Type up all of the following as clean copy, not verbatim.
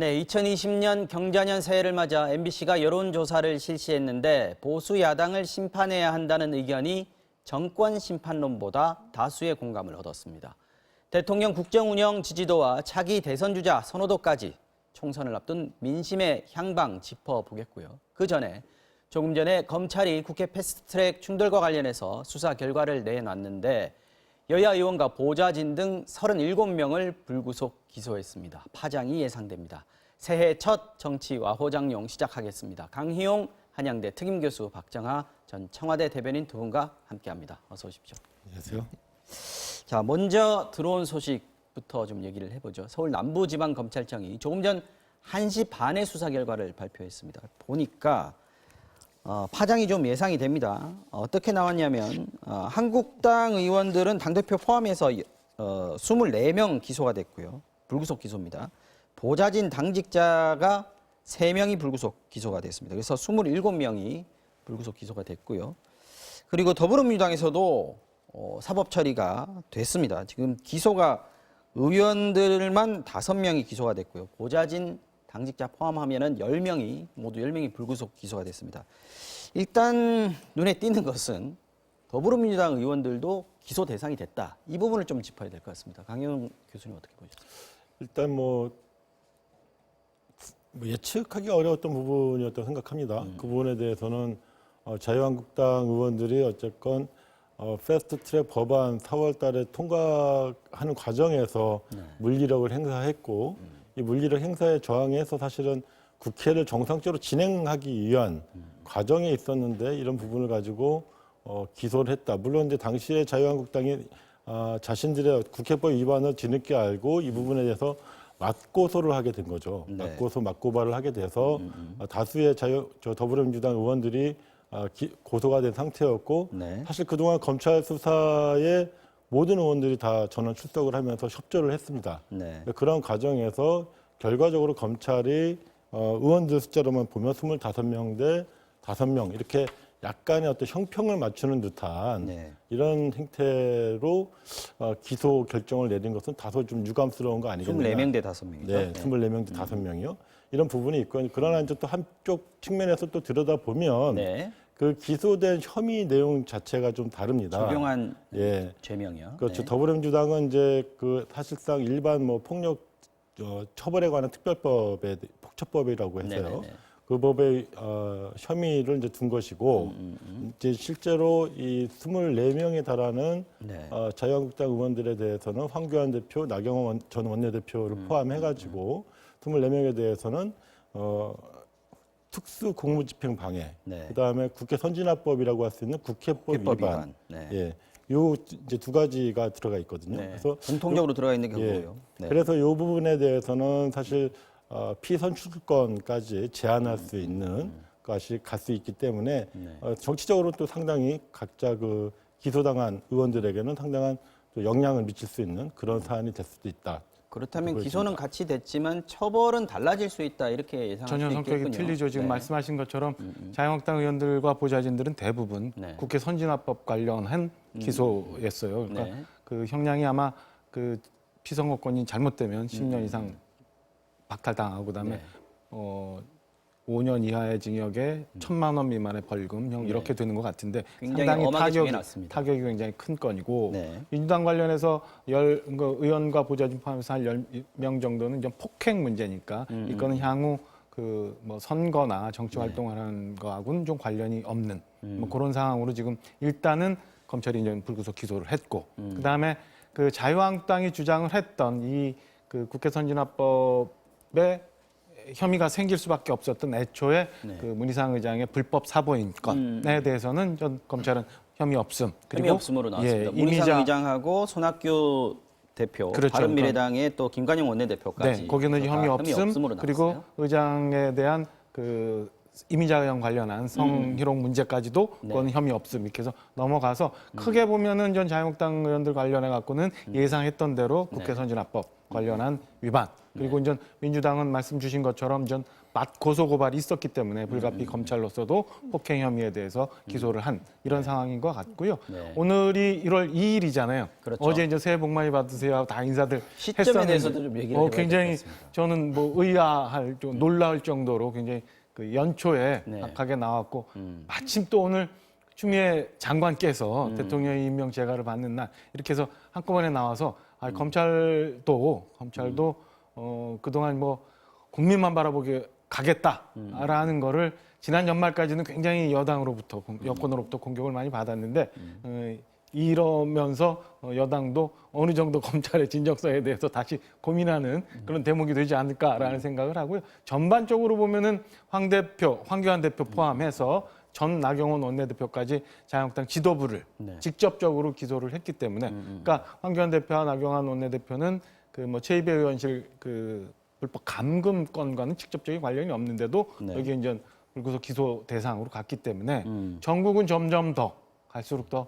네, 2020년 경자년 새해를 맞아 MBC가 여론조사를 실시했는데 보수 야당을 심판해야 한다는 의견이 정권 심판론보다 다수의 공감을 얻었습니다. 대통령 국정운영 지지도와 차기 대선 주자 선호도까지 총선을 앞둔 민심의 향방 짚어보겠고요. 그 전에 조금 전에 검찰이 국회 패스트트랙 충돌과 관련해서 수사 결과를 내놨는데 여야 의원과 보좌진 등 37명을 불구속 기소했습니다. 파장이 예상됩니다. 새해 첫 정치 와호장용 시작하겠습니다. 강희용 한양대 특임교수, 박정하 전 청와대 대변인 두 분과 함께합니다. 어서 오십시오. 안녕하세요. 자, 먼저 들어온 소식부터 좀 얘기를 해보죠. 서울 남부지방검찰청이 조금 전 1시 반에 수사 결과를 발표했습니다. 보니까 파장이 좀 예상이 됩니다. 어떻게 나왔냐면 한국당 의원들은 당대표 포함해서 24명 기소가 됐고요. 불구속 기소입니다. 보좌진 당직자가 3명이 불구속 기소가 됐습니다. 그래서 27명이 불구속 기소가 됐고요. 그리고 더불어민주당에서도 사법 처리가 됐습니다. 지금 기소가 의원들만 5명이 기소가 됐고요. 보좌진 당직자 포함하면은 모두 10명이 불구속 기소가 됐습니다. 일단 눈에 띄는 것은 더불어민주당 의원들도 기소 대상이 됐다. 이 부분을 좀 짚어야 될 것 같습니다. 강희용 교수님 어떻게 보셨어요? 일단 뭐 예측하기 어려웠던 부분이었다고 생각합니다. 그 부분에 대해서는 자유한국당 의원들이 어쨌건 패스트트랙 법안 4월 달에 통과하는 과정에서 물리력을 행사했고 이 물리력 행사에 저항해서 사실은 국회를 정상적으로 진행하기 위한 과정에 있었는데 이런 부분을 가지고 기소를 했다. 물론 이제 당시에 자유한국당이 자신들의 국회법 위반을 뒤늦게 알고 이 부분에 대해서 맞고소를 하게 된 거죠. 네. 맞고발을 하게 돼서 다수의 더불어민주당 의원들이 고소가 된 상태였고 네. 사실 그동안 검찰 수사에 모든 의원들이 다 전원 출석을 하면서 협조를 했습니다. 네. 그런 과정에서 결과적으로 검찰이 의원들 숫자로만 보면 25명 대 5명 이렇게 약간의 어떤 형평을 맞추는 듯한 네. 이런 행태로 기소 결정을 내린 것은 다소 좀 유감스러운 거 아니겠느냐. 24명 대 5명이죠. 네, 24명 대 5명이요. 이런 부분이 있고 그러나 이제 또 한쪽 측면에서 또 들여다보면 네. 그 기소된 혐의 내용 자체가 좀 다릅니다. 적용한 예. 죄명이요. 그렇죠. 네. 더불어민주당은 이제 그 사실상 일반 뭐 폭력 처벌에 관한 특별법의 폭처법이라고 해서요. 네네네. 그 법의 혐의를 이제 둔 것이고 이제 실제로 이 24명에 달하는 네. 자유한국당 의원들에 대해서는 황교안 대표, 나경원 전 원내대표를 포함해가지고 24명에 대해서는 특수 공무집행 방해, 네. 그다음에 국회 선진화법이라고 할 수 있는 국회법 위반, 네. 예, 요 이제 두 가지가 들어가 있거든요. 네. 그래서 공통적으로 들어가 있는 게 예, 그거예요. 네. 그래서 이 부분에 대해서는 사실 피선출권까지 제한할 수 있는 것이 갈 수 있기 때문에 정치적으로 또 상당히 각자 그 기소당한 의원들에게는 상당한 또 영향을 미칠 수 있는 그런 사안이 될 수도 있다. 그렇다면 기소는 같이 됐지만 처벌은 달라질 수 있다 이렇게 예상할 수 전혀 있겠군요. 성격이 틀리죠. 지금 네. 말씀하신 것처럼 자유한국당 의원들과 보좌진들은 대부분 네. 국회 선진화법 관련한 기소였어요. 그러니까 네. 그 형량이 아마 그 피선거권이 잘못되면 10년 이상 박탈당하고 그다음에 네. 5년 이하의 징역에 1,000만 원 미만의 벌금형 이렇게 네. 되는 것 같은데 굉장히 상당히 엄하게 정해놨습니다. 타격이 굉장히 큰 건이고 네. 민주당 관련해서 의원과 보좌진 포함해서 한 10명 정도는 좀 폭행 문제니까 이거는 향후 그 뭐 선거나 정치 활동하는 거하고는 좀 관련이 없는 뭐 그런 상황으로 지금 일단은 검찰이 이제 불구속 기소를 했고 그다음에 그 자유한국당이 주장을 했던 이 그 국회 선진화법에 혐의가 생길 수밖에 없었던 애초에 그 문희상 의장의 불법 사보인 건에 대해서는 전 검찰은 혐의 없음. 혐의 없음으로 나왔습니다. 문희상 의장하고 손학규 대표, 그렇죠. 바른미래당의 또 김관영 원내대표까지. 네, 거기는 혐의 없음. 그리고 나왔어요. 의장에 대한 그 이미자 의원 관련한 성희롱 문제까지도 그건 혐의 없음 이렇게 해서 넘어가서 크게 보면은 전 자유한국당 의원들 관련해 갖고는 예상했던 대로 국회 선진화법 관련한 위반 그리고 이제 민주당은 말씀 주신 것처럼 전 고소 고발이 있었기 때문에 불가피 검찰로서도 폭행 혐의에 대해서 기소를 한 이런 상황인 것 같고요. 네. 오늘이 1월 2일이잖아요. 그렇죠. 어제 이제 새해 복 많이 받으세요. 다 인사들 시점에 했었는데 대해서도 좀 얘기를 해봐야 굉장히 될 것 같습니다. 저는 뭐 의아할 좀 놀라울 정도로 굉장히 그 연초에 네. 각하게 나왔고 마침 또 오늘 추미애 장관께서 대통령 임명 재가를 받는 날 이렇게 해서 한꺼번에 나와서 검찰도 그동안 뭐 국민만 바라보게 가겠다라는 거를 지난 연말까지는 굉장히 여당으로부터 여권으로부터 공격을 많이 받았는데 이러면서 여당도 어느 정도 검찰의 진정성에 대해서 다시 고민하는 그런 대목이 되지 않을까라는 생각을 하고요. 전반적으로 보면은 황교안 대표 포함해서 전 나경원 원내대표까지 자유한국당 지도부를 네. 직접적으로 기소를 했기 때문에, 그러니까 황교안 대표와 나경원 원내대표는 그 뭐 최이배 의원실 그 불법 감금 건과는 직접적인 관련이 없는데도 네. 여기 이제 불구속 기소 대상으로 갔기 때문에 전국은 점점 더 갈수록 더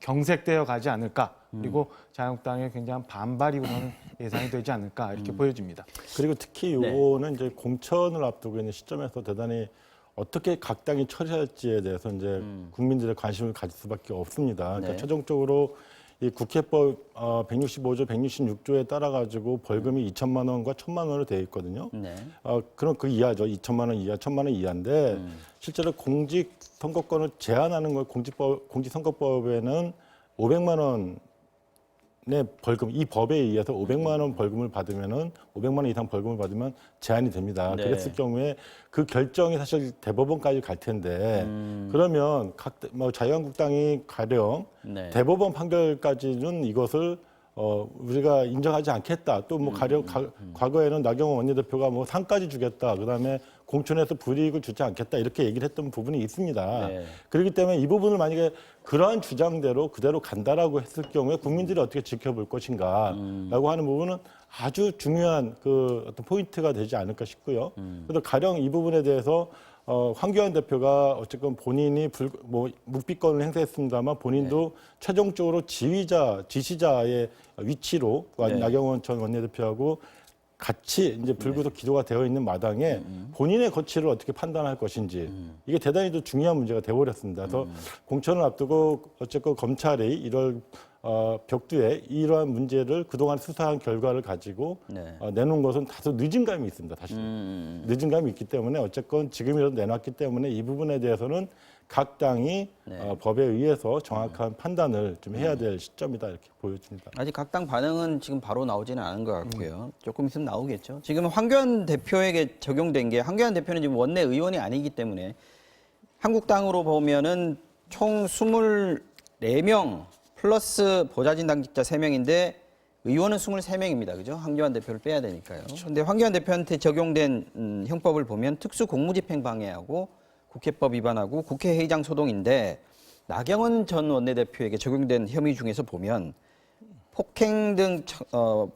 경색되어 가지 않을까. 그리고 자유한국당의 굉장한 반발이 우선은 예상이 되지 않을까 이렇게 보여집니다. 그리고 특히 요거는 이제 공천을 앞두고 있는 시점에서 대단히 어떻게 각 당이 처리할지에 대해서 이제 국민들의 관심을 가질 수밖에 없습니다. 그러니까 네. 최종적으로 이 국회법 165조, 166조에 따라 가지고 벌금이 2천만 원과 1천만 원으로 되어 있거든요. 네. 그럼 그 이하죠. 2천만 원 이하, 1천만 원 이하인데 실제로 공직 선거권을 제한하는 걸 공직선거법에는 500만 원의 벌금, 이 법에 의해서 500만 원 벌금을 받으면은 500만 원 이상 벌금을 받으면 제한이 됩니다. 네. 그랬을 경우에 그 결정이 사실 대법원까지 갈 텐데 그러면 자유한국당이 가령 네. 대법원 판결까지는 이것을 우리가 인정하지 않겠다. 또 뭐 가령 과거에는 나경원 원내대표가 뭐 상까지 주겠다. 그다음에 공천에서 불이익을 주지 않겠다. 이렇게 얘기를 했던 부분이 있습니다. 네. 그렇기 때문에 이 부분을 만약에 그러한 주장대로 그대로 간다라고 했을 경우에 국민들이 어떻게 지켜볼 것인가라고 하는 부분은 아주 중요한 그 어떤 포인트가 되지 않을까 싶고요. 그래서 가령 이 부분에 대해서 황교안 대표가 어쨌건 본인이 묵비권을 행사했습니다만 본인도 최종적으로 지시자의 위치로 네. 나경원 전 원내대표하고 같이 이제 불구속 기소가 되어 있는 마당에 본인의 거취를 어떻게 판단할 것인지 이게 대단히 또 중요한 문제가 되어버렸습니다. 그래서 공천을 앞두고 어쨌건 검찰이 1월 벽두에 이러한 문제를 그동안 수사한 결과를 가지고 네. 내놓은 것은 다소 늦은 감이 있습니다. 사실 늦은 감이 있기 때문에 어쨌건 지금이라도 내놨기 때문에 이 부분에 대해서는 각 당이 법에 의해서 정확한 판단을 좀 해야 될 시점이다 이렇게 보여집니다. 아직 각 당 반응은 지금 바로 나오지는 않은 것 같고요. 조금 있으면 나오겠죠. 지금 황교안 대표에게 적용된 게 황교안 대표는 지금 원내 의원이 아니기 때문에 한국당으로 보면은 총 24명 플러스 보좌진 당직자 3명인데 의원은 23명입니다. 그죠? 황교안 대표를 빼야 되니까요. 그런데 황교안 대표한테 적용된 형법을 보면 특수공무집행 방해하고 국회법 위반하고 국회의장 소동인데 나경원 전 원내대표에게 적용된 혐의 중에서 보면 폭행행 등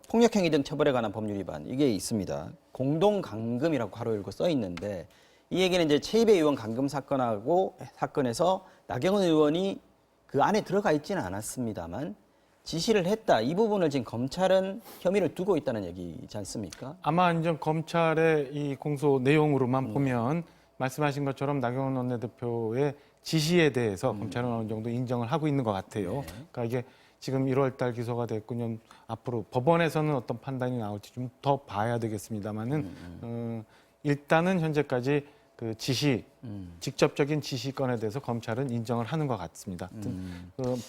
폭력행위 등 처벌에 관한 법률 위반 이게 있습니다. 공동감금이라고 괄호 열고 써 있는데 이 얘기는 이제 최이배 의원 감금 사건에서 나경원 의원이 그 안에 들어가 있지는 않았습니다만 지시를 했다. 이 부분을 지금 검찰은 혐의를 두고 있다는 얘기지 않습니까? 아마 이제 검찰의 이 공소 내용으로만 보면 말씀하신 것처럼 나경원 원내대표의 지시에 대해서 검찰은 어느 정도 인정을 하고 있는 것 같아요. 그러니까 이게 지금 1월 달 기소가 됐군요. 앞으로 법원에서는 어떤 판단이 나올지 좀 더 봐야 되겠습니다만은 일단은 현재까지 그 직접적인 지시건에 대해서 검찰은 인정을 하는 것 같습니다.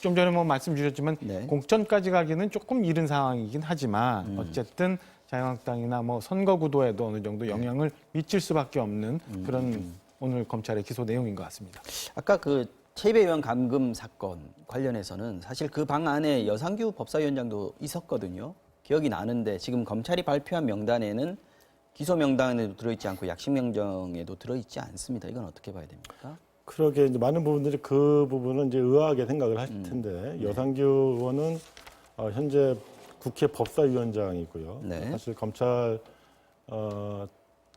좀 전에 뭐 말씀 주셨지만 네. 공천까지 가기는 조금 이른 상황이긴 하지만 어쨌든 자유한국당이나 뭐 선거 구도에도 어느 정도 영향을 미칠 수밖에 없는 그런 오늘 검찰의 기소 내용인 것 같습니다. 아까 그 최이배 의원 감금 사건 관련해서는 사실 그 방 안에 여상규 법사위원장도 있었거든요. 기억이 나는데 지금 검찰이 발표한 명단에는 기소 명단에도 들어있지 않고 약식 명령에도 들어있지 않습니다. 이건 어떻게 봐야 됩니까? 그러게 이제 많은 부분들이 그 부분은 이제 의아하게 생각을 하실 텐데 여상규 의원은 현재 국회 법사위원장이고요. 네. 사실 검찰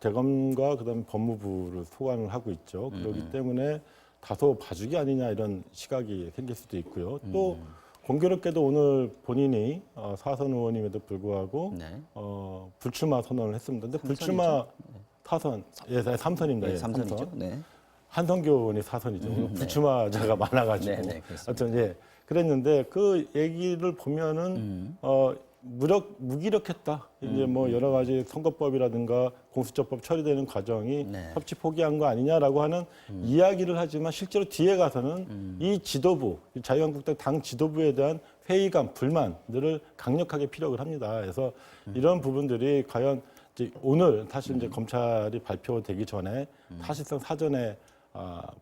대검과 그다음에 법무부를 소관을 하고 있죠. 그렇기 때문에 다소 봐주기 아니냐 이런 시각이 생길 수도 있고요. 또 공교롭게도 오늘 본인이 사선 의원임에도 불구하고 네. 불출마 선언을 했습니다. 근데 당선이죠. 불출마 타선에서 3선입니다. 네, 삼선이죠. 네. 한성교 의원이 4선이죠. 부추마자가 많아가지고. 네, 네, 그렇습니다. 하여튼 예. 그랬는데 그 얘기를 보면은 무기력했다. 이제 뭐 여러 가지 선거법이라든가 공수처법 처리되는 과정이 네. 협치 포기한 거 아니냐라고 하는 이야기를 하지만 실제로 뒤에 가서는 이 지도부, 이 자유한국당 당 지도부에 대한 회의감, 불만들을 강력하게 피력을 합니다. 그래서 이런 부분들이 과연 이제 오늘 사실 이제 검찰이 발표되기 전에 사실상 사전에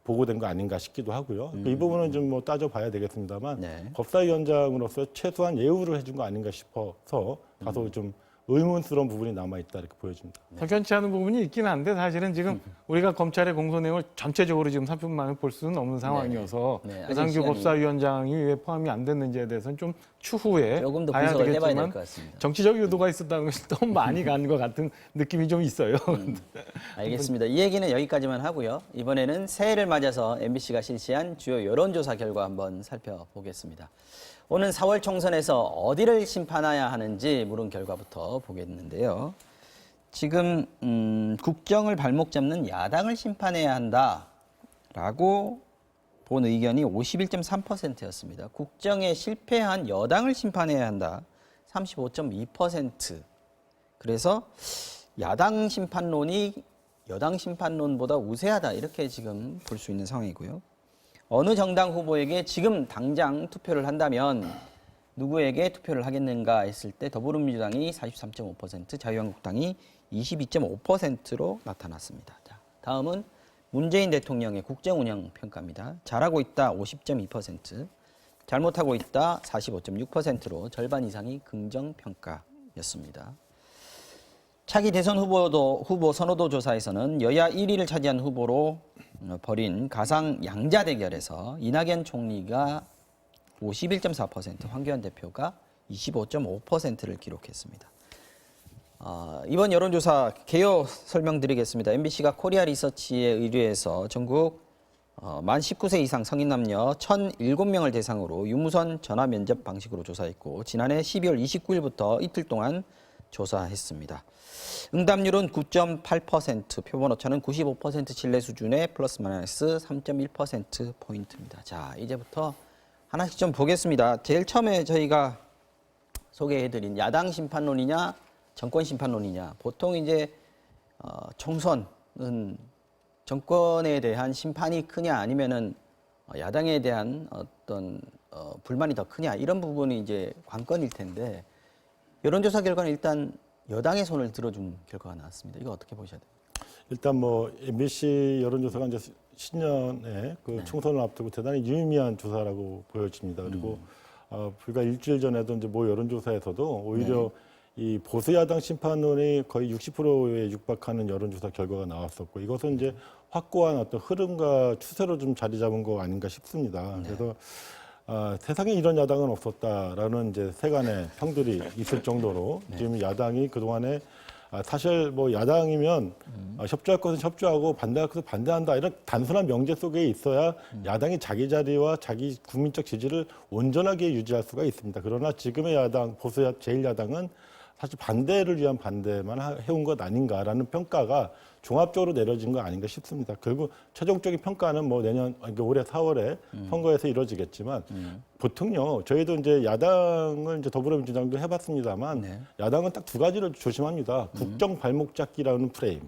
보고된 거 아닌가 싶기도 하고요. 이 부분은 좀 뭐 따져봐야 되겠습니다만 네. 법사위원장으로서 최소한 예우를 해준 거 아닌가 싶어서 다소 좀 의문스러운 부분이 남아있다 이렇게 보여집니다. 석연치 않은 부분이 있긴 한데 사실은 지금 우리가 검찰의 공소 내용을 전체적으로 지금 살펴만 볼 수는 없는 상황이어서 네, 아직 배상규 시간이- 법사위원장이 왜 포함이 안 됐는지에 대해서는 좀 추후에 조금 더 봐야 분석을 해봐야 될 되겠지만 것 같습니다. 정치적 의도가 있었다는 것이 너무 많이 간 것 같은 느낌이 좀 있어요. 알겠습니다. 이 얘기는 여기까지만 하고요. 이번에는 새해를 맞아서 MBC가 실시한 주요 여론조사 결과 한번 살펴보겠습니다. 오는 4월 총선에서 어디를 심판해야 하는지 물은 결과부터 보겠는데요. 지금 국정을 발목 잡는 야당을 심판해야 한다라고 본 의견이 51.3%였습니다. 국정에 실패한 여당을 심판해야 한다. 35.2%. 그래서 야당 심판론이 여당 심판론보다 우세하다 이렇게 지금 볼 수 있는 상황이고요. 어느 정당 후보에게 지금 당장 투표를 한다면 누구에게 투표를 하겠는가 했을 때 더불어민주당이 43.5%, 자유한국당이 22.5%로 나타났습니다. 자, 다음은 문재인 대통령의 국정 운영 평가입니다. 잘하고 있다 50.2%, 잘못하고 있다 45.6%로 절반 이상이 긍정 평가였습니다. 차기 대선 후보 선호도 조사에서는 여야 1위를 차지한 후보로 벌인 가상 양자 대결에서 이낙연 총리가 51.4%, 황교안 대표가 25.5%를 기록했습니다. 이번 여론조사 개요 설명드리겠습니다. MBC가 코리아 리서치에 의뢰해서 전국 만 19세 이상 성인 남녀 1,007명을 대상으로 유무선 전화 면접 방식으로 조사했고 지난해 12월 29일부터 이틀 동안 조사했습니다. 응답률은 9.8%, 표본 오차는 95% 신뢰 수준의 플러스 마이너스 3.1%포인트입니다. 자, 이제부터 하나씩 좀 보겠습니다. 제일 처음에 저희가 소개해드린 야당 심판론이냐, 정권 심판론이냐. 보통 이제 총선은 정권에 대한 심판이 크냐 아니면은 야당에 대한 어떤 불만이 더 크냐 이런 부분이 이제 관건일 텐데 여론조사 결과는 일단 여당의 손을 들어준 결과가 나왔습니다. 이거 어떻게 보셔야 돼요? 일단 뭐 MBC 여론조사가 이제 신년에 그 총선을 앞두고 대단히 유의미한 조사라고 보여집니다. 그리고 불과 일주일 전에도 이제 모 여론조사에서도 오히려 이 보수 야당 심판론이 거의 60%에 육박하는 여론조사 결과가 나왔었고 이것은 이제 확고한 어떤 흐름과 추세로 좀 자리 잡은 거 아닌가 싶습니다. 그래서 세상에 이런 야당은 없었다라는 이제 세간의 평들이 있을 정도로 지금 야당이 그동안에 사실 뭐 야당이면 협조할 것은 협조하고 반대할 것은 반대한다 이런 단순한 명제 속에 있어야 야당이 자기 자리와 자기 국민적 지지를 온전하게 유지할 수가 있습니다. 그러나 지금의 야당, 보수 제1야당은 사실 반대를 위한 반대만 해온 것 아닌가라는 평가가 종합적으로 내려진 거 아닌가 싶습니다. 결국 최종적인 평가는 뭐 그러니까 올해 4월에 선거에서 이루어지겠지만 보통요 저희도 이제 야당을 이제 더불어민주당도 해봤습니다만 야당은 딱 두 가지를 조심합니다. 국정 발목 잡기라는 프레임.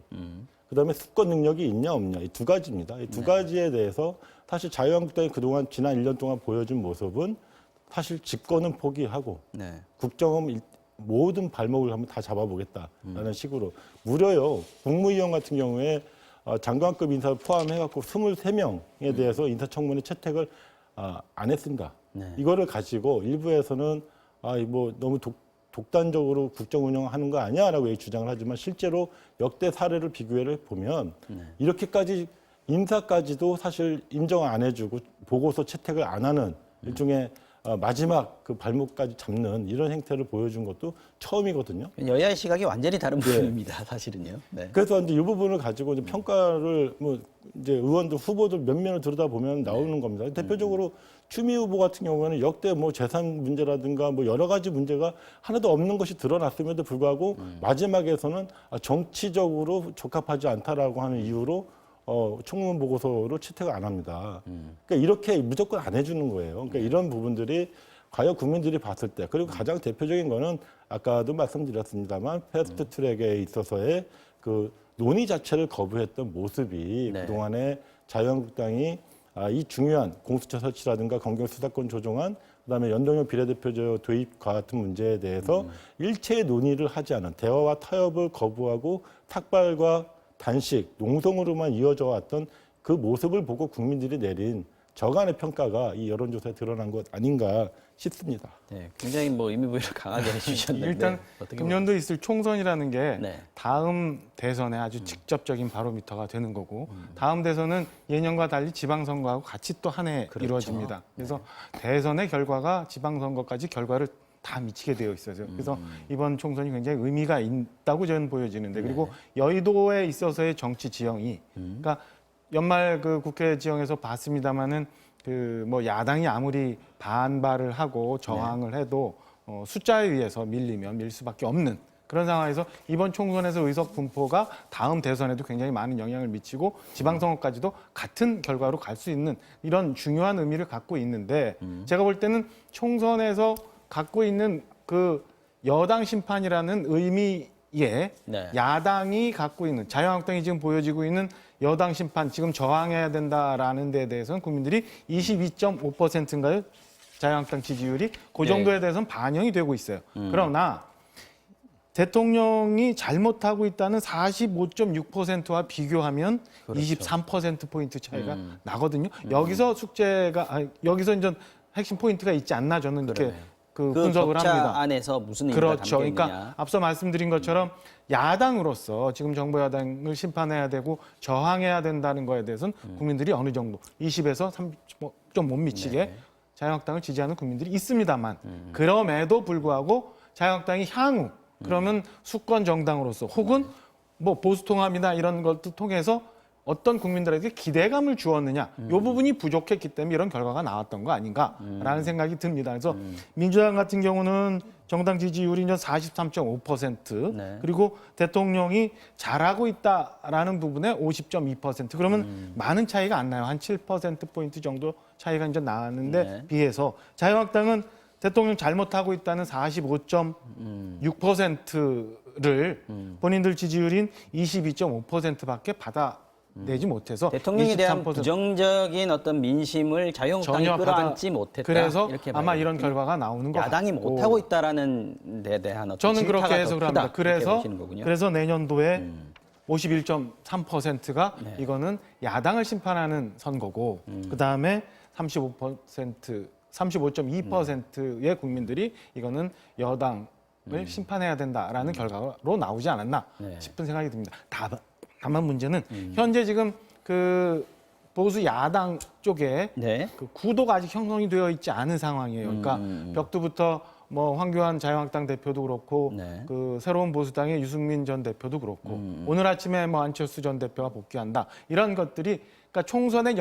그다음에 수권 능력이 있냐 없냐 이 두 가지입니다. 이 두 가지에 대해서 사실 자유한국당이 그동안 지난 1년 동안 보여준 모습은 사실 집권은 포기하고 국정은 모든 발목을 한번 다 잡아보겠다라는 식으로 무려요 국무위원 같은 경우에 장관급 인사를 포함해갖고 23명에 대해서 인사청문회 채택을 안 했습니다. 이거를 가지고 일부에서는 뭐 너무 독단적으로 국정 운영하는 거 아니야라고 주장을 하지만 실제로 역대 사례를 비교를 보면 이렇게까지 인사까지도 사실 인정 안 해주고 보고서 채택을 안 하는 일종의 마지막 그 발목까지 잡는 이런 행태를 보여준 것도 처음이거든요. 여야의 시각이 완전히 다른 부분입니다, 사실은요. 네. 그래서 이제 이 부분을 가지고 이제 평가를 뭐 이제 의원들 후보들 몇 면을 들여다 보면 나오는 겁니다. 대표적으로 추미애 후보 같은 경우에는 역대 뭐 재산 문제라든가 뭐 여러 가지 문제가 하나도 없는 것이 드러났음에도 불구하고 마지막에서는 정치적으로 적합하지 않다라고 하는 이유로 청문 보고서로 채택을 안 합니다. 그러니까 이렇게 무조건 안 해주는 거예요. 그러니까 이런 부분들이 과연 국민들이 봤을 때, 그리고 가장 대표적인 거는 아까도 말씀드렸습니다만 패스트 트랙에 있어서의 그 논의 자체를 거부했던 모습이 네. 그동안에 자유한국당이 이 중요한 공수처 설치라든가 검경 수사권 조정안, 그다음에 연동형 비례대표제 도입과 같은 문제에 대해서 일체의 논의를 하지 않은 대화와 타협을 거부하고 탁발과 단식, 농성으로만 이어져 왔던 그 모습을 보고 국민들이 내린 저간의 평가가 이 여론조사에 드러난 것 아닌가 싶습니다. 네, 굉장히 뭐 의미부여를 강하게 해주셨는데 일단 어떻게 금년도 있을 총선이라는 게 네. 다음 대선에 아주 직접적인 바로미터가 되는 거고 다음 대선은 예년과 달리 지방선거하고 같이 또 한 해 그렇죠. 이루어집니다. 그래서 대선의 결과가 지방선거까지 결과를 다 미치게 되어 있어요. 그래서 이번 총선이 굉장히 의미가 있다고 저는 보여지는데 그리고 여의도에 있어서의 정치 지형이 그러니까 연말 그 국회 지형에서 봤습니다마는 그 뭐 야당이 아무리 반발을 하고 저항을 해도 숫자에 의해서 밀리면 밀 수밖에 없는 그런 상황에서 이번 총선에서 의석 분포가 다음 대선에도 굉장히 많은 영향을 미치고 지방선거까지도 같은 결과로 갈 수 있는 이런 중요한 의미를 갖고 있는데 제가 볼 때는 총선에서 갖고 있는 그 여당 심판이라는 의미에 네. 야당이 갖고 있는 자유한국당이 지금 보여지고 있는 여당 심판 지금 저항해야 된다라는 데에 대해서는 국민들이 22.5%인가요? 자유한국당 지지율이 그 정도에 대해서는 반영이 되고 있어요. 그러나 대통령이 잘못하고 있다는 45.6%와 비교하면 그렇죠. 23%포인트 차이가 나거든요. 여기서 숙제가, 여기서 이제 핵심 포인트가 있지 않나 저는 이렇게 그러네요. 그 그 분석을 격차 합니다. 안에서 무슨 의미가 그렇죠. 담겨 있느냐. 그러니까 앞서 말씀드린 것처럼 야당으로서 지금 정부 여당을 심판해야 되고 저항해야 된다는 거에 대해서는 국민들이 어느 정도 20에서 30점 못 미치게 네. 자유한국당을 지지하는 국민들이 있습니다만 그럼에도 불구하고 자유한국당이 향후 그러면 수권 정당으로서 혹은 뭐 보수통합이나 이런 것도 통해서 어떤 국민들에게 기대감을 주었느냐 이 부분이 부족했기 때문에 이런 결과가 나왔던 거 아닌가라는 생각이 듭니다. 그래서 민주당 같은 경우는 정당 지지율이 43.5% 네. 그리고 대통령이 잘하고 있다라는 부분에 50.2% 그러면 많은 차이가 안 나요. 한 7%포인트 정도 차이가 이제 나는데 네. 비해서 자유한국당은 대통령 잘못하고 있다는 45.6%를 본인들 지지율인 22.5%밖에 받아내지 못해서 대통령에 대한 23% 부정적인 어떤 민심을 자유한국당이 전혀 끌어안지 못했다. 그래서 이렇게 아마 봐야 이런 되겠군요. 결과가 나오는 것 야당이 같고 못하고 있다라는 데 대한 어떤 저는 그렇게 질타가 더 해석을 크다, 합니다. 이렇게 보시는 거군요. 그래서 내년도에 51.3%가 네. 이거는 야당을 심판하는 선거고 그다음에 35.2%의 국민들이 이거는 여당을 심판해야 된다라는 결과로 나오지 않았나 네. 싶은 생각이 듭니다. 다만 문제는 현재 지금 그 보수 야당 쪽에 네. 그 구도가 아직 형성이 되어 있지 않은 상황이에요. 그러니까 벽두부터 뭐 황교안 자유한국당 대표도 그렇고 네. 그 새로운 보수당의 유승민 전 대표도 그렇고 오늘 아침에 뭐 안철수 전 대표가 복귀한다 이런 것들이 그러니까 총선에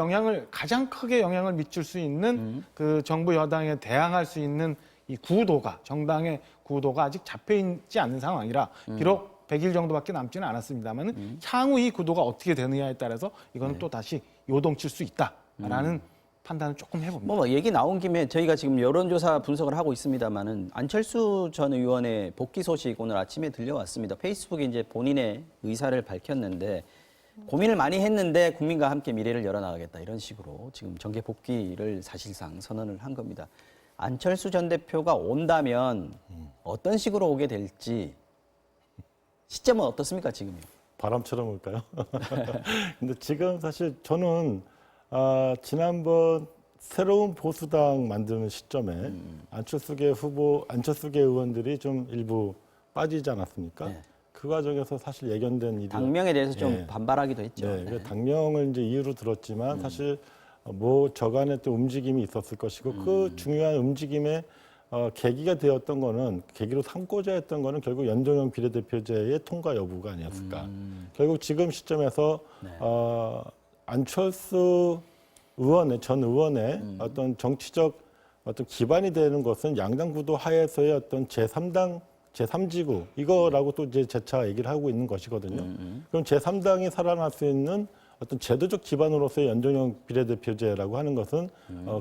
가장 크게 영향을 미칠 수 있는 그 정부 여당에 대항할 수 있는 이 구도가 정당의 구도가 아직 잡혀 있지 않은 상황이라 비록 100일 정도밖에 남지는 않았습니다만은 향후 이 구도가 어떻게 되느냐에 따라서 이거는 또 다시 요동칠 수 있다라는 판단을 조금 해봅니다. 뭐 얘기 나온 김에 저희가 지금 여론조사 분석을 하고 있습니다만은 안철수 전 의원의 복귀 소식 오늘 아침에 들려왔습니다. 페이스북에 이제 본인의 의사를 밝혔는데 고민을 많이 했는데 국민과 함께 미래를 열어나가겠다 이런 식으로 지금 정계 복귀를 사실상 선언을 한 겁니다. 안철수 전 대표가 온다면 어떤 식으로 오게 될지 시점은 어떻습니까 지금요? 바람처럼 올까요? 근데 지금 사실 저는 지난번 새로운 보수당 만드는 시점에 안철수계 의원들이 좀 일부 빠지지 않았습니까? 네. 그 과정에서 사실 예견된 일이 당명에 대해서 좀 네. 반발하기도 했죠. 네, 그 당명을 이제 이유로 들었지만 사실 뭐 저간의 또 움직임이 있었을 것이고 그 중요한 움직임의 계기가 되었던 거는 계기로 삼고자 했던 거는 결국 연동형 비례대표제의 통과 여부가 아니었을까. 결국 지금 시점에서 안철수 의원의 전 의원의 어떤 정치적 어떤 기반이 되는 것은 양당 구도 하에서의 어떤 제3당 제3지구 이거라고 또 이제 재차 얘기를 하고 있는 것이거든요. 그럼 제3당이 살아날 수 있는 어떤 제도적 기반으로서의 연동형 비례대표제라고 하는 것은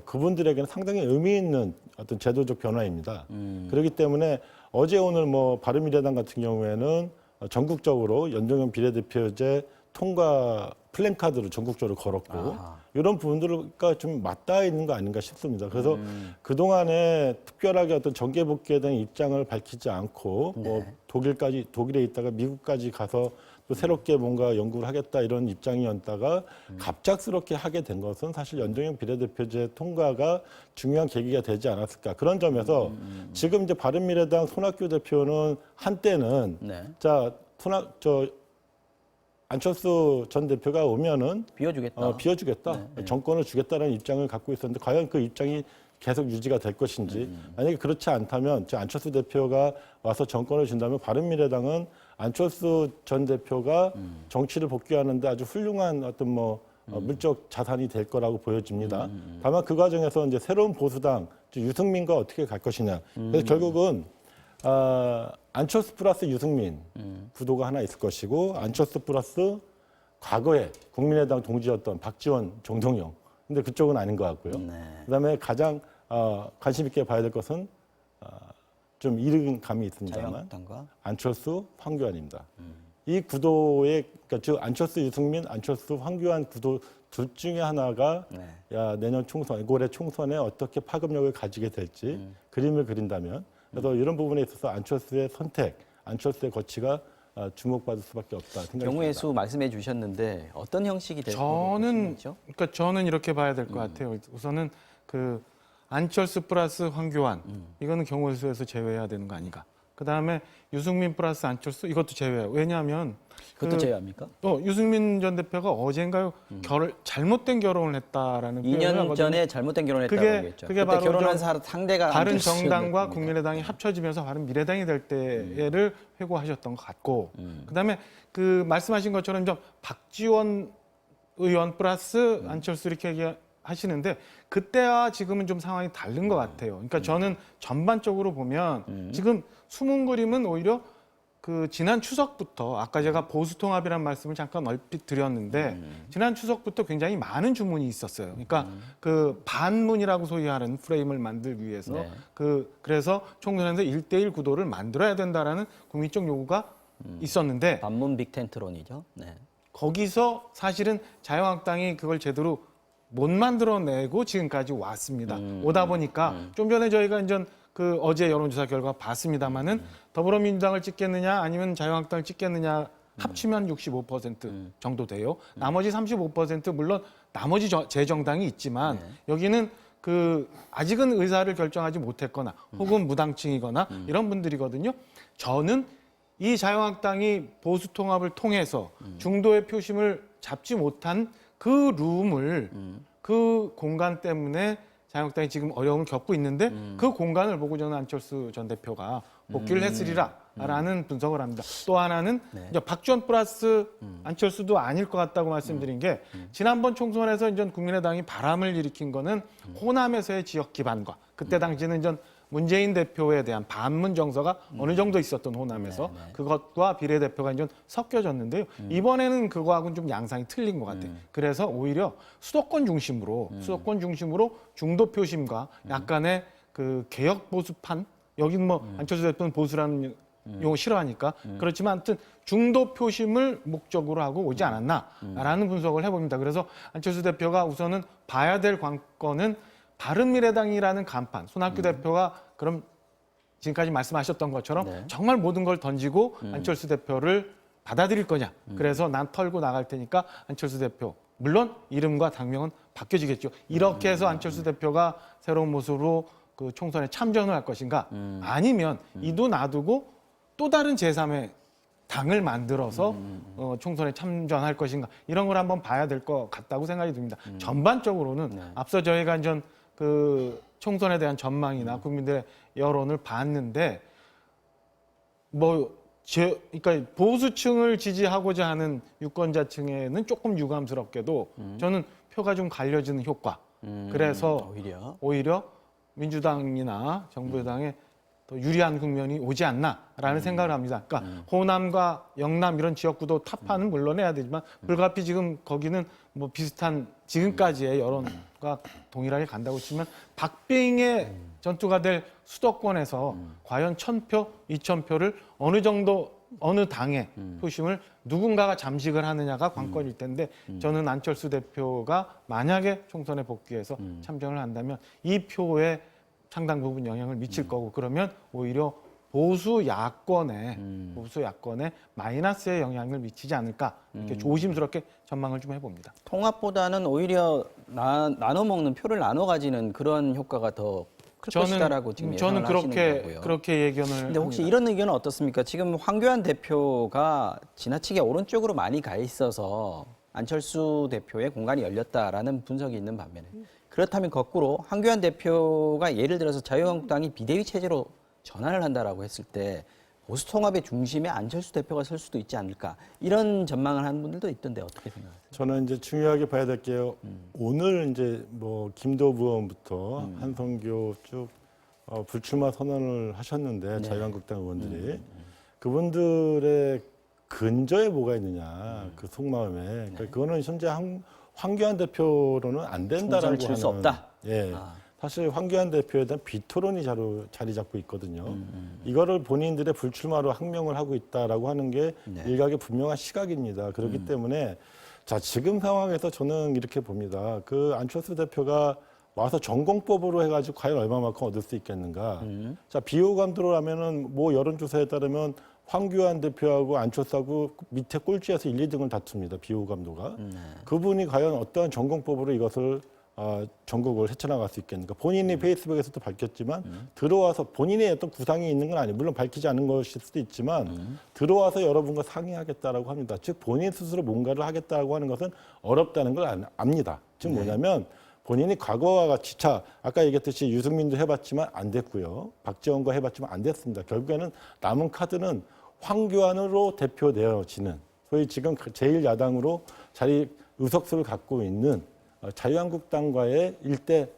그분들에게는 상당히 의미 있는 어떤 제도적 변화입니다. 그렇기 때문에 어제 오늘 뭐 바른미래당 같은 경우에는 전국적으로 연동형 비례대표제 통과 플랜카드를 전국적으로 걸었고 이런 부분들과 좀 맞닿아 있는 거 아닌가 싶습니다. 그래서 그동안에 특별하게 어떤 정계복귀에 대한 입장을 밝히지 않고 뭐 독일에 있다가 미국까지 가서 또 새롭게 뭔가 연구를 하겠다 이런 입장이었다가 갑작스럽게 하게 된 것은 사실 연동형 비례대표제 통과가 중요한 계기가 되지 않았을까. 그런 점에서 지금 이제 바른미래당 손학규 대표는 한때는 안철수 전 대표가 오면은 비워주겠다. 정권을 주겠다라는 입장을 갖고 있었는데 과연 그 입장이 계속 유지가 될 것인지 만약에 그렇지 않다면 안철수 대표가 와서 정권을 준다면 바른미래당은 안철수 전 대표가 정치를 복귀하는데 아주 훌륭한 어떤 물적 자산이 될 거라고 보여집니다. 다만 그 과정에서 이제 새로운 보수당 유승민과 어떻게 갈 것이냐. 그래서 결국은 안철수 플러스 유승민 구도가 하나 있을 것이고 안철수 플러스 과거에 국민의당 동지였던 박지원, 정동영. 근데 그쪽은 아닌 것 같고요. 그다음에 가장 관심 있게 봐야 될 것은 좀 이른 감이 있습니다만 자유한국당과 안철수, 황교안입니다. 이 구도의 그러니까 즉 안철수, 유승민, 안철수, 황교안 구도 둘 중에 하나가 내년 총선, 올해 총선에 어떻게 파급력을 가지게 될지 그림을 그린다면 그래서 이런 부분에 있어서 안철수의 선택, 안철수의 거치가 주목받을 수밖에 없다 생각합니다. 경우의 수 말씀해 주셨는데 어떤 형식이 될 그러니까 저는 이렇게 봐야 될 것 같아요. 우선은 그 안철수 플러스 황교안 이거는 경우의 수에서 제외해야 되는 거 아닌가. 그 다음에 유승민 플러스 안철수 이것도 제외해요. 왜냐하면 그것도 제외합니까? 유승민 전 대표가 어젠가요 잘못된 결혼을 했다라는 2년 전에 잘못된 결혼했다고 얘기했죠. 그게 그때 바로 결혼한 상대가 바른 정당과 국민의당이 합쳐지면서 바른 미래당이 될 때를 회고하셨던 것 같고 그다음에 그 말씀하신 것처럼 좀 박지원 의원 플러스 안철수 이렇게 얘기하시는데 그때와 지금은 좀 상황이 다른 것 같아요. 그러니까 저는 전반적으로 보면 지금 숨은 그림은 오히려 그 지난 추석부터 아까 제가 보수통합이라는 말씀을 잠깐 얼핏 드렸는데 지난 추석부터 굉장히 많은 주문이 있었어요. 그러니까 그 반문이라고 소위하는 프레임을 만들기 위해서 그래서 총선에서 1대1 구도를 만들어야 된다라는 국민적 요구가 있었는데 반문 빅텐트론이죠. 거기서 사실은 자유한국당이 그걸 제대로 못 만들어내고 지금까지 왔습니다. 오다 보니까 좀 전에 저희가 이제 그 어제 여론조사 결과 봤습니다만은 더불어민주당을 찍겠느냐 아니면 자유한국당을 찍겠느냐 합치면 65% 정도 돼요. 나머지 35% 물론 나머지 재정당이 있지만 여기는 그 아직은 의사를 결정하지 못했거나 혹은 무당층이거나 이런 분들이거든요. 저는 이 자유한국당이 보수통합을 통해서 중도의 표심을 잡지 못한 그 룸을 그 공간 때문에 자유한국당이 지금 어려움을 겪고 있는데 그 공간을 보고 저는 안철수 전 대표가 복귀를 했으리라라는 분석을 합니다. 또 하나는 이제 박지원 플러스 안철수도 아닐 것 같다고 말씀드린 게 지난번 총선에서 이제 국민의당이 바람을 일으킨 거는 호남에서의 지역 기반과 그때 당시는 이제 문재인 대표에 대한 반문 정서가 어느 정도 있었던 호남에서 그것과 비례대표가 이제 섞여졌는데요. 이번에는 그거하고는 좀 양상이 틀린 것 같아요. 그래서 오히려 수도권 중심으로 중도 표심과 약간의 그 개혁 보수판 여기 뭐 안철수 대표는 보수라는 용어 싫어하니까 그렇지만 아무튼 중도 표심을 목적으로 하고 오지 않았나라는 분석을 해봅니다. 그래서 안철수 대표가 우선은 봐야 될 관건은 바른미래당이라는 간판, 손학규 대표가 그럼 지금까지 말씀하셨던 것처럼 정말 모든 걸 던지고 안철수 대표를 받아들일 거냐. 그래서 난 털고 나갈 테니까 안철수 대표, 물론 이름과 당명은 바뀌어지겠죠. 이렇게 해서 안철수 대표가 새로운 모습으로 그 총선에 참전을 할 것인가. 아니면 이도 놔두고 또 다른 제3의 당을 만들어서 총선에 참전할 것인가 이런 걸 한번 봐야 될 것 같다고 생각이 듭니다. 전반적으로는 네. 앞서 저희가 전 그 총선에 대한 전망이나 국민들의 여론을 봤는데 그러니까 보수층을 지지하고자 하는 유권자층에는 조금 유감스럽게도 저는 표가 좀 갈려지는 효과. 그래서 오히려 민주당이나 정부 여당에 더 유리한 국면이 오지 않나라는 생각을 합니다. 그러니까 호남과 영남 이런 지역구도 타파는 물론 해야 되지만 불가피 지금 거기는 뭐 비슷한 지금까지의 여론과 동일하게 간다고 치면 박빙의 전투가 될 수도권에서 과연 1,000표, 2,000표를 어느 정도 어느 당의 표심을 누군가가 잠식을 하느냐가 관건일 텐데 저는 안철수 대표가 만약에 총선에 복귀해서 참전을 한다면 이 표에 상당 부분 영향을 미칠 거고 그러면 오히려 보수 야권에 마이너스의 영향을 미치지 않을까 이렇게 조심스럽게 전망을 좀 해봅니다. 통합보다는 오히려 나눠 먹는 표를 나눠 가지는 그런 효과가 더 클 것이다라고 지금 예상을 하시는 거고요. 그렇게 예견을 근데 혹시 합니다. 이런 의견은 어떻습니까? 지금 황교안 대표가 지나치게 오른쪽으로 많이 가 있어서 안철수 대표의 공간이 열렸다라는 분석이 있는 반면에 그렇다면 거꾸로 황교안 대표가 예를 들어서 자유한국당이 비대위 체제로 전환을 한다라고 했을 때 보수 통합의 중심에 안철수 대표가 설 수도 있지 않을까 이런 전망을 하는 분들도 있던데 어떻게 생각하세요? 저는 이제 중요하게 봐야 될 게요. 오늘 이제 뭐 김도부 의원부터 한성교 쭉 불출마 선언을 하셨는데 자유한국당 의원들이 그분들의 근저에 뭐가 있느냐 그 속마음에 그러니까 그거는 현재 황교안 대표로는 안 된다라고 총선을 칠 수 없다. 예. 사실 황교안 대표에 대한 비토론이 자리 잡고 있거든요. 이거를 본인들의 불출마로 항명을 하고 있다라고 하는 게 일각의 분명한 시각입니다. 그렇기 때문에 자 지금 상황에서 저는 이렇게 봅니다. 그 안철수 대표가 와서 전공법으로 해가지고 과연 얼마만큼 얻을 수 있겠는가. 자 비호감도로 하면은 뭐 여론조사에 따르면 황교안 대표하고 안철수하고 밑에 꼴찌에서 1, 2등을 다툽니다. 비호감도가. 그분이 과연 어떠한 전공법으로 이것을 전국을 헤쳐나갈 수 있겠는가. 본인이 페이스북에서도 밝혔지만 들어와서 본인의 어떤 구상이 있는 건 아니에요. 물론 밝히지 않은 것일 수도 있지만 들어와서 여러분과 상의하겠다라고 합니다. 즉 본인 스스로 뭔가를 하겠다고 하는 것은 어렵다는 걸 압니다. 즉 뭐냐면 본인이 과거와 같이 아까 얘기했듯이 유승민도 해봤지만 안 됐고요. 박지원과 해봤지만 안 됐습니다. 결국에는 남은 카드는 황교안으로 대표되어지는 소위 지금 제1야당으로 의석수를 갖고 있는 자유한국당과의 일대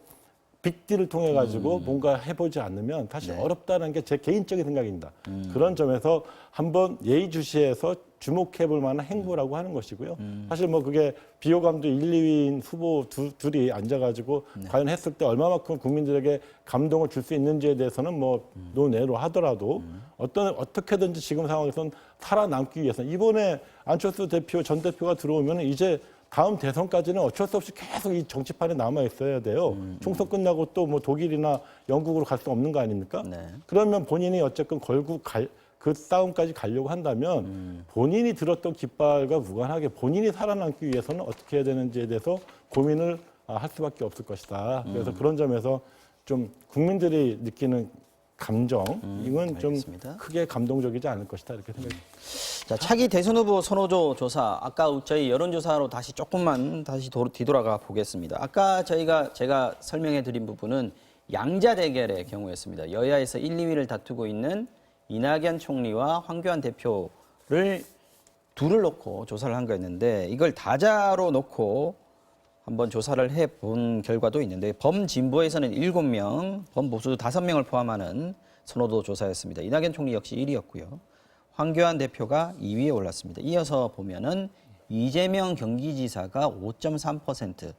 빅딜을 통해 가지고 뭔가 해보지 않으면 사실 어렵다는 게 제 개인적인 생각입니다. 그런 점에서 한번 예의주시해서 주목해볼 만한 행보라고 하는 것이고요. 사실 뭐 그게 비호감도 1, 2위인 후보 둘이 앉아가지고 과연 했을 때 얼마만큼 국민들에게 감동을 줄 수 있는지에 대해서는 뭐 논외로 하더라도 어떻게든지 지금 상황에서는 살아남기 위해서는 이번에 안철수 대표 전 대표가 들어오면 이제 다음 대선까지는 어쩔 수 없이 계속 이 정치판에 남아 있어야 돼요. 총선 끝나고 또 뭐 독일이나 영국으로 갈 수 없는 거 아닙니까? 그러면 본인이 어쨌건 걸고 그 싸움까지 가려고 한다면 본인이 들었던 깃발과 무관하게 본인이 살아남기 위해서는 어떻게 해야 되는지에 대해서 고민을 할 수밖에 없을 것이다. 그래서 그런 점에서 좀 국민들이 느끼는 감정 이건 좀 크게 감동적이지 않을 것이다 이렇게 생각합니다. 자, 차기 대선 후보 선호도 조사. 아까 저희 여론조사로 다시 조금만 뒤돌아가 보겠습니다. 아까 제가 설명해 드린 부분은 양자 대결의 경우였습니다. 여야에서 1, 2위를 다투고 있는 이낙연 총리와 황교안 대표를 둘을 놓고 조사를 한 거였는데 이걸 다자로 놓고 한번 조사를 해본 결과도 있는데 범진보에서는 7명, 범보수 5명을 포함하는 선호도 조사였습니다. 이낙연 총리 역시 1위였고요. 황교안 대표가 2위에 올랐습니다. 이어서 보면은 이재명 경기지사가 5.3%,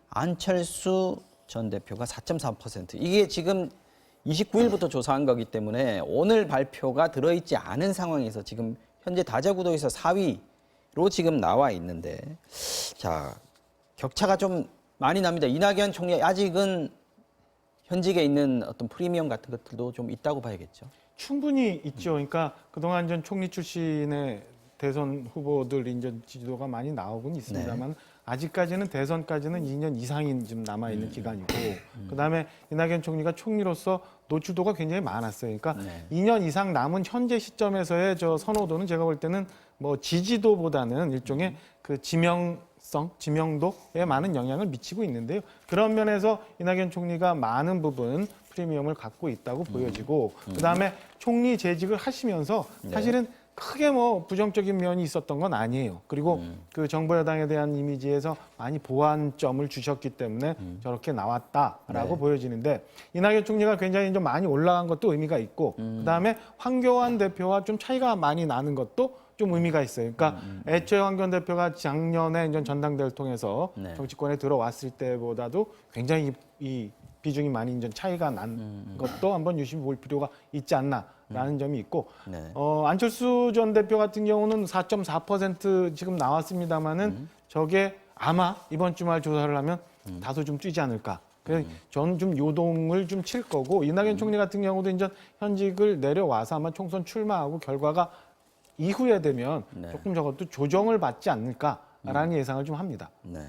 안철수 전 대표가 4.3%. 이게 지금 29일부터 조사한 거기 때문에 오늘 발표가 들어있지 않은 상황에서 지금 현재 다자구도에서 4위로 지금 나와 있는데 자 격차가 좀 많이 납니다. 이낙연 총리 아직은 현직에 있는 어떤 프리미엄 같은 것들도 좀 있다고 봐야겠죠. 충분히 있죠. 그러니까 그동안 전 총리 출신의 대선 후보들 이제 지지도가 많이 나오곤 있습니다만 아직까지는 대선까지는 2년 이상이 좀 남아 있는 기간이고, 그다음에 이낙연 총리가 총리로서 노출도가 굉장히 많았어요. 그러니까 네. 2년 이상 남은 현재 시점에서의 저 선호도는 제가 볼 때는 뭐 지지도보다는 일종의 그 지명도에 많은 영향을 미치고 있는데요. 그런 면에서 이낙연 총리가 많은 부분 프리미엄을 갖고 있다고 보여지고, 그다음에 총리 재직을 하시면서 사실은 크게 뭐 부정적인 면이 있었던 건 아니에요. 그리고 그 정부 여당에 대한 이미지에서 많이 보완점을 주셨기 때문에 저렇게 나왔다라고 보여지는데, 이낙연 총리가 굉장히 좀 많이 올라간 것도 의미가 있고, 그다음에 황교안 대표와 좀 차이가 많이 나는 것도 좀 의미가 있어요. 그러니까 애초에 황교안 대표가 작년에 이제 전당대회를 통해서 네. 정치권에 들어왔을 때보다도 굉장히 이 비중이 많이 이제 차이가 난 것도 한번 유심히 볼 필요가 있지 않나라는 점이 있고, 네. 안철수 전 대표 같은 경우는 4.4% 지금 나왔습니다만은 저게 아마 이번 주말 조사를 하면 다소 좀 뛰지 않을까. 그래서 저는 좀 요동을 좀 칠 거고, 이낙연 총리 같은 경우도 이제 현직을 내려와서 아마 총선 출마하고 결과가 이후에 되면 네. 조금 저것도 조정을 받지 않을까라는 예상을 좀 합니다. 네.